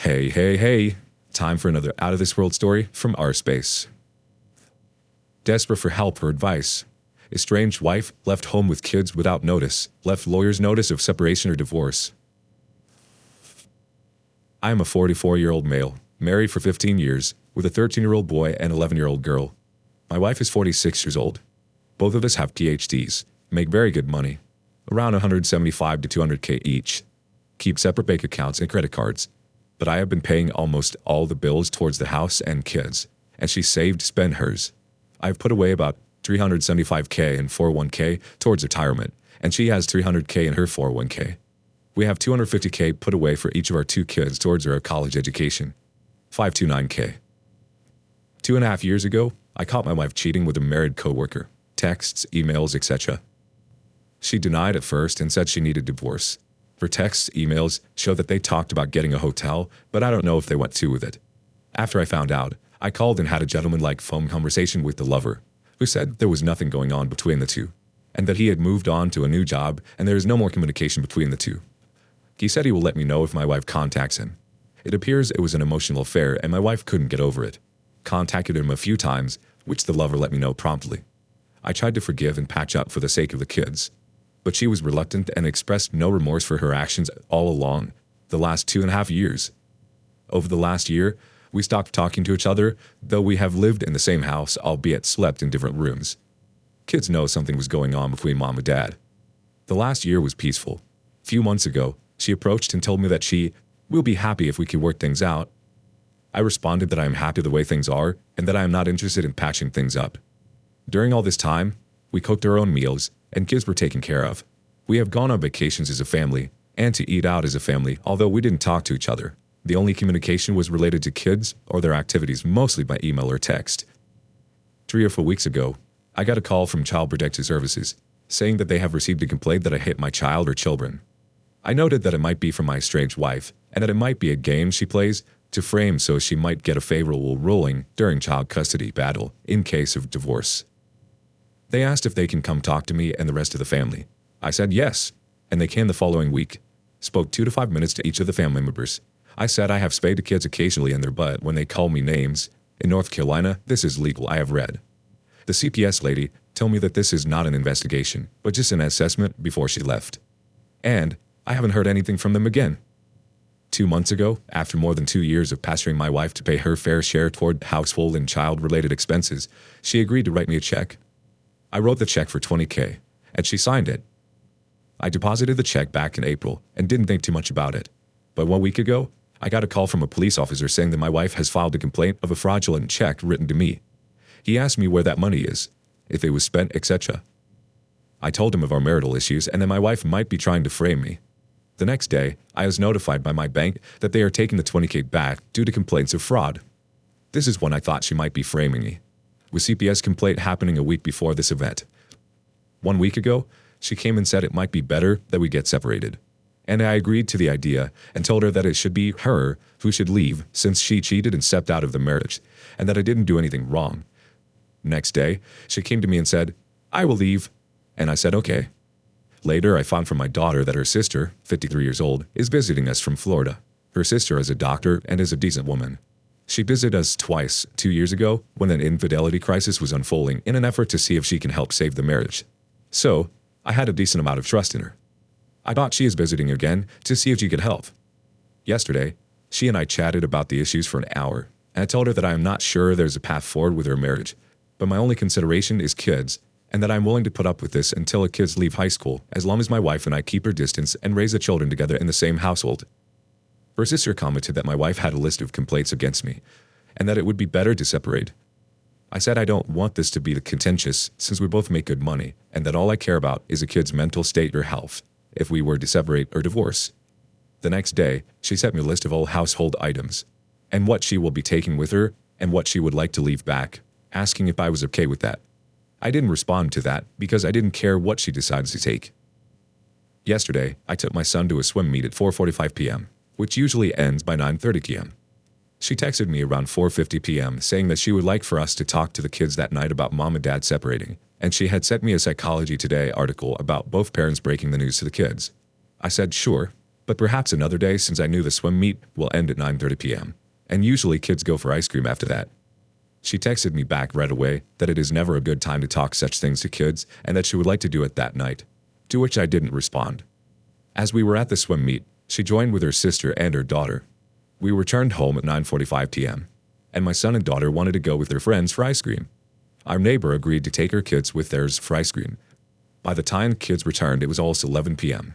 Hey, hey, hey. Time for another out-of-this-world story from our space. Desperate for help or advice. Estranged wife left home with kids without notice, left lawyer's notice of separation or divorce. I am a 44-year-old male, married for 15 years, with a 13-year-old boy and 11-year-old girl. My wife is 46 years old. Both of us have PhDs, make very good money, around 175 to 200K each. Keep separate bank accounts and credit cards. But I have been paying almost all the bills towards the house and kids, and she saved to spend hers. I have put away about 375K in 401K towards retirement, and she has 300K in her 401K. We have 250K put away for each of our two kids towards their college education. 529K. 2.5 years ago, I caught my wife cheating with a married coworker. Texts, emails, etc. She denied at first and said she needed divorce. Her texts, emails show that they talked about getting a hotel, but I don't know if they went through with it. After I found out, I called and had a gentleman-like phone conversation with the lover, who said there was nothing going on between the two, and that he had moved on to a new job and there is no more communication between the two. He said he will let me know if my wife contacts him. It appears it was an emotional affair and my wife couldn't get over it. Contacted him a few times, which the lover let me know promptly. I tried to forgive and patch up for the sake of the kids, but she was reluctant and expressed no remorse for her actions all along the last 2.5 years. Over the last year, we stopped talking to each other, though we have lived in the same house, albeit slept in different rooms. Kids know something was going on between mom and dad. The last year was peaceful. A few months ago, she approached and told me that she will be happy if we could work things out. I responded that I am happy the way things are and that I am not interested in patching things up. During all this time, we cooked our own meals and kids were taken care of. We have gone on vacations as a family and to eat out as a family, although we didn't talk to each other. The only communication was related to kids or their activities, mostly by email or text. 3 or 4 weeks ago, I got a call from Child Protective Services saying that they have received a complaint that I hit my child or children. I noted that it might be from my estranged wife and that it might be a game she plays to frame so she might get a favorable ruling during child custody battle in case of divorce. They asked if they can come talk to me and the rest of the family. I said yes, and they came the following week. Spoke 2 to 5 minutes to each of the family members. I said I have spayed the kids occasionally in their butt when they call me names. In North Carolina, this is legal, I have read. The CPS lady told me that this is not an investigation, but just an assessment before she left. And I haven't heard anything from them again. 2 months ago, after more than 2 years of pestering my wife to pay her fair share toward household and child-related expenses, she agreed to write me a check. I wrote the check for $20K, and she signed it. I deposited the check back in April and didn't think too much about it. But 1 week ago, I got a call from a police officer saying that my wife has filed a complaint of a fraudulent check written to me. He asked me where that money is, if it was spent, etc. I told him of our marital issues and that my wife might be trying to frame me. The next day, I was notified by my bank that they are taking the $20K back due to complaints of fraud. This is when I thought she might be framing me, with CPS complaint happening a week before this event. 1 week ago, she came and said it might be better that we get separated. And I agreed to the idea and told her that it should be her who should leave since she cheated and stepped out of the marriage, and that I didn't do anything wrong. Next day, she came to me and said, I will leave. And I said, okay. Later, I found from my daughter that her sister, 53 years old, is visiting us from Florida. Her sister is a doctor and is a decent woman. She visited us twice 2 years ago when an infidelity crisis was unfolding in an effort to see if she can help save the marriage. So, I had a decent amount of trust in her. I thought she is visiting again to see if she could help. Yesterday, she and I chatted about the issues for an hour, and I told her that I am not sure there's a path forward with her marriage, but my only consideration is kids, and that I'm willing to put up with this until the kids leave high school, as long as my wife and I keep her distance and raise the children together in the same household. Her sister commented that my wife had a list of complaints against me, and that it would be better to separate. I said I don't want this to be contentious since we both make good money, and that all I care about is a kid's mental state or health, if we were to separate or divorce. The next day, she sent me a list of all household items, and what she will be taking with her, and what she would like to leave back, asking if I was okay with that. I didn't respond to that because I didn't care what she decides to take. Yesterday, I took my son to a swim meet at 4:45 p.m., which usually ends by 9:30 p.m. She texted me around 4:50 p.m. saying that she would like for us to talk to the kids that night about mom and dad separating, and she had sent me a Psychology Today article about both parents breaking the news to the kids. I said, sure. But perhaps another day, since I knew the swim meet will end at 9:30 p.m. And usually kids go for ice cream after that. She texted me back right away that it is never a good time to talk such things to kids and that she would like to do it that night, to which I didn't respond. As we were at the swim meet, she joined with her sister and her daughter. We returned home at 9:45 p.m., and my son and daughter wanted to go with their friends for ice cream. Our neighbor agreed to take her kids with theirs for ice cream. By the time kids returned, it was almost 11 p.m.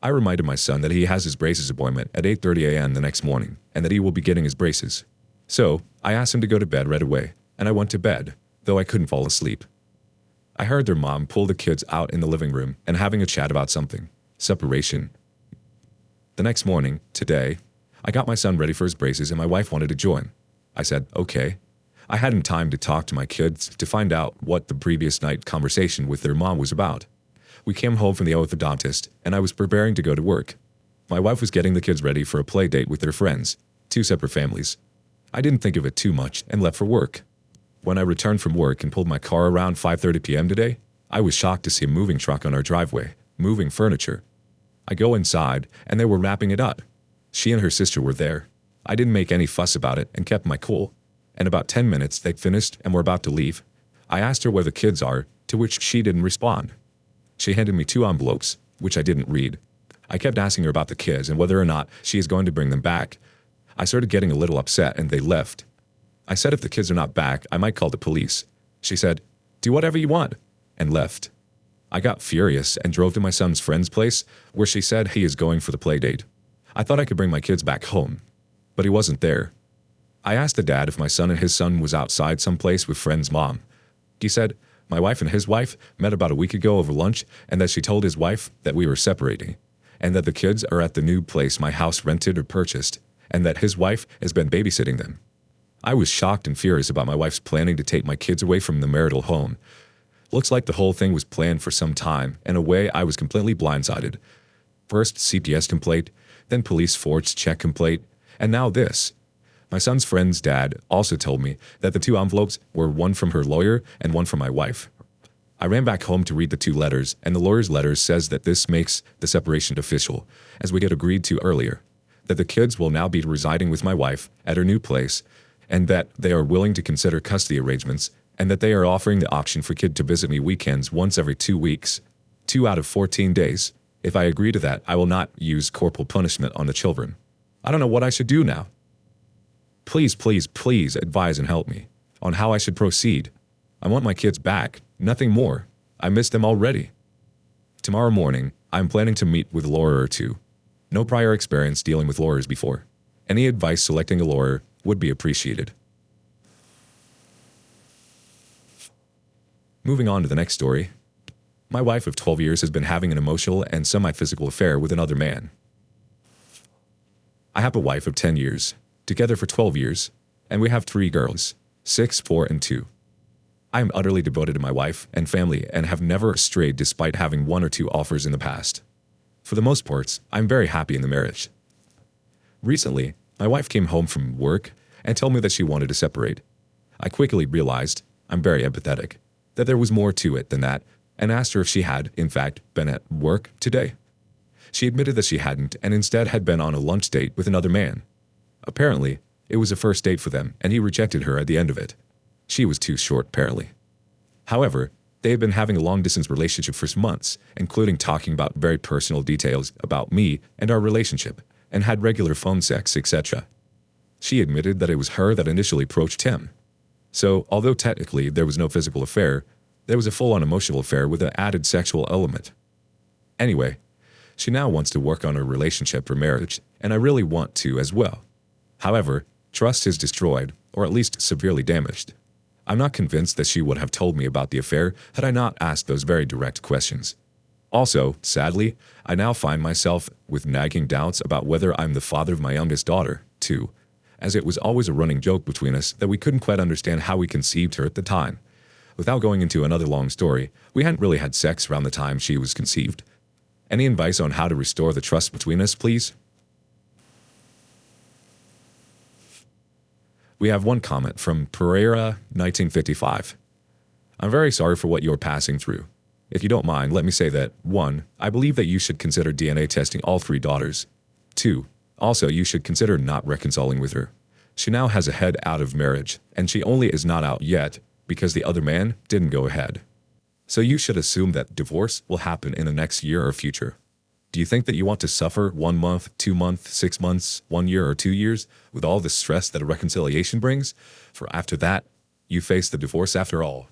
I reminded my son that he has his braces appointment at 8:30 a.m. the next morning and that he will be getting his braces. So, I asked him to go to bed right away, and I went to bed, though I couldn't fall asleep. I heard their mom pull the kids out in the living room and having a chat about something. Separation. The next morning, today, I got my son ready for his braces and my wife wanted to join. I said, okay. I hadn't time to talk to my kids to find out what the previous night conversation with their mom was about. We came home from the orthodontist and I was preparing to go to work. My wife was getting the kids ready for a play date with their friends, 2 separate families. I didn't think of it too much and left for work. When I returned from work and pulled my car around 5:30 p.m. today, I was shocked to see a moving truck on our driveway, moving furniture. I go inside and they were wrapping it up. She and her sister were there. I didn't make any fuss about it and kept my cool. In about 10 minutes, they finished and were about to leave. I asked her where the kids are, to which she didn't respond. She handed me 2 envelopes, which I didn't read. I kept asking her about the kids and whether or not she is going to bring them back. I started getting a little upset and they left. I said if the kids are not back, I might call the police. She said, do whatever you want, and left. I got furious and drove to my son's friend's place, where she said he is going for the play date. I thought I could bring my kids back home, but he wasn't there. I asked the dad if my son and his son was outside someplace with friend's mom. He said, my wife and his wife met about a week ago over lunch and that she told his wife that we were separating, and that the kids are at the new place my house rented or purchased, and that his wife has been babysitting them. I was shocked and furious about my wife's planning to take my kids away from the marital home. Looks like the whole thing was planned for some time, and in a way I was completely blindsided. First CPS complaint, then police force check complaint, and now this. My son's friend's dad also told me that the 2 envelopes were one from her lawyer and one from my wife. I ran back home to read the 2 letters, and the lawyer's letter says that this makes the separation official, as we had agreed to earlier, that the kids will now be residing with my wife at her new place, and that they are willing to consider custody arrangements, and that they are offering the option for kid to visit me weekends once every 2 weeks, 2 out of 14 days. If I agree to that, I will not use corporal punishment on the children. I don't know what I should do now. Please, please, please advise and help me on how I should proceed. I want my kids back, nothing more. I miss them already. Tomorrow morning, I'm planning to meet with a lawyer or 2. No prior experience dealing with lawyers before. Any advice selecting a lawyer would be appreciated. Moving on to the next story. My wife of 12 years has been having an emotional and semi-physical affair with another man. I have a wife of 10 years, together for 12 years, and we have 3 girls, 6, 4, and 2. I am utterly devoted to my wife and family and have never strayed despite having 1 or 2 offers in the past. For the most part, I'm very happy in the marriage. Recently, my wife came home from work and told me that she wanted to separate. I quickly realized, I'm very empathetic, that there was more to it than that, and asked her if she had, in fact, been at work today. She admitted that she hadn't and instead had been on a lunch date with another man. Apparently, it was a first date for them and he rejected her at the end of it. She was too short, apparently. However, they had been having a long-distance relationship for months, including talking about very personal details about me and our relationship, and had regular phone sex, etc. She admitted that it was her that initially approached him. So, although technically there was no physical affair, there was a full-on emotional affair with an added sexual element. Anyway, she now wants to work on her relationship for marriage, and I really want to as well. However, trust is destroyed, or at least severely damaged. I'm not convinced that she would have told me about the affair had I not asked those very direct questions. Also, sadly, I now find myself with nagging doubts about whether I'm the father of my youngest daughter, too, as it was always a running joke between us that we couldn't quite understand how we conceived her at the time. Without going into another long story, we hadn't really had sex around the time she was conceived. Any advice on how to restore the trust between us, please? We have one comment from Pereira, 1955. I'm very sorry for what you're passing through. If you don't mind, let me say that, 1, I believe that you should consider DNA testing all 3 daughters. 2. Also, you should consider not reconciling with her. She now has a head out of marriage, and she only is not out yet because the other man didn't go ahead. So you should assume that divorce will happen in the next year or future. Do you think that you want to suffer 1 month, 2 months, 6 months, 1 year, or 2 years with all the stress that a reconciliation brings? For after that, you face the divorce after all.